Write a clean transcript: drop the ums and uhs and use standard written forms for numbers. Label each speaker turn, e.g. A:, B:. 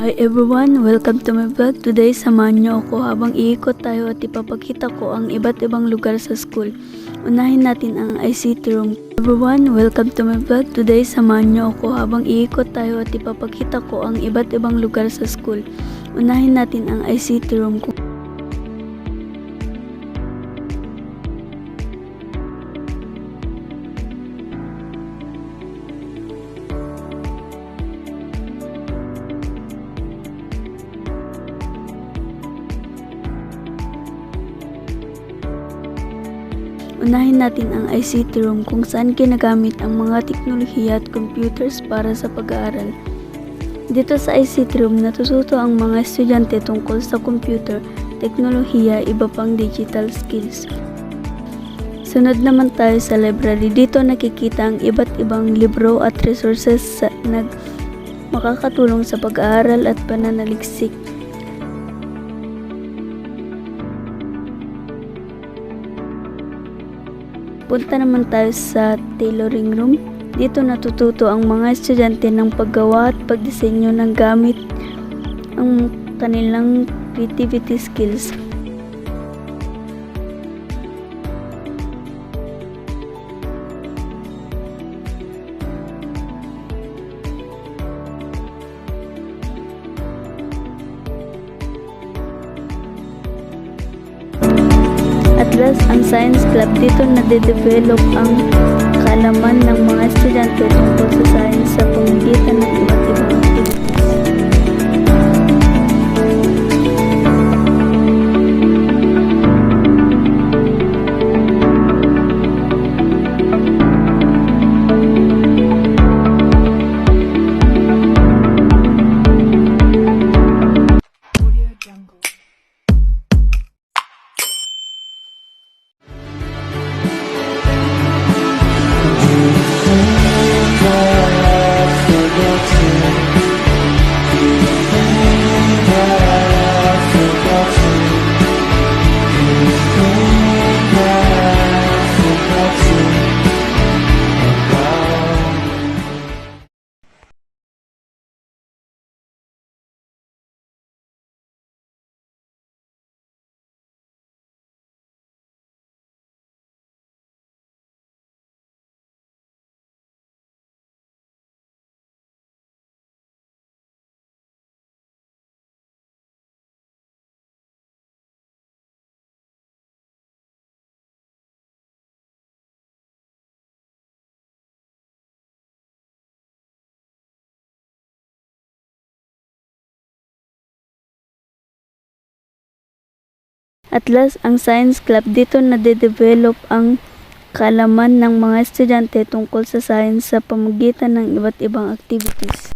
A: Hi everyone! Welcome to my vlog. Today, samahan niyo ako habang iikot tayo at ipapakita ko ang iba't ibang lugar sa school. Unahin natin ang ICT room. Everyone, welcome to my vlog. Today, samahan niyo ako habang iikot tayo at ipapakita ko ang iba't ibang lugar sa school. Unahin natin ang ICT room. Unahin natin ang ICT room kung saan ginagamit ang mga teknolohiya at computers para sa pag-aaral. Dito sa ICT room, natututo ang mga estudyante tungkol sa computer, teknolohiya, iba pang digital skills. Sunod naman tayo sa library. Dito nakikita ang iba't ibang libro at resources na makakatulong sa pag-aaral at pananaliksik. Punta naman tayo sa tailoring room. Dito natututo ang mga estudyante ng paggawa at pagdisenyo ng gamit ang kanilang creativity skills. At last, ang science club. Dito nade-develop ang kaalaman ng mga estudyante tungkol sa science sa pamamagitan ng iba't ibang activities. At last, ang science club. Dito nade-develop ang kaalaman ng mga estudyante tungkol sa science sa pamamagitan ng iba't ibang activities.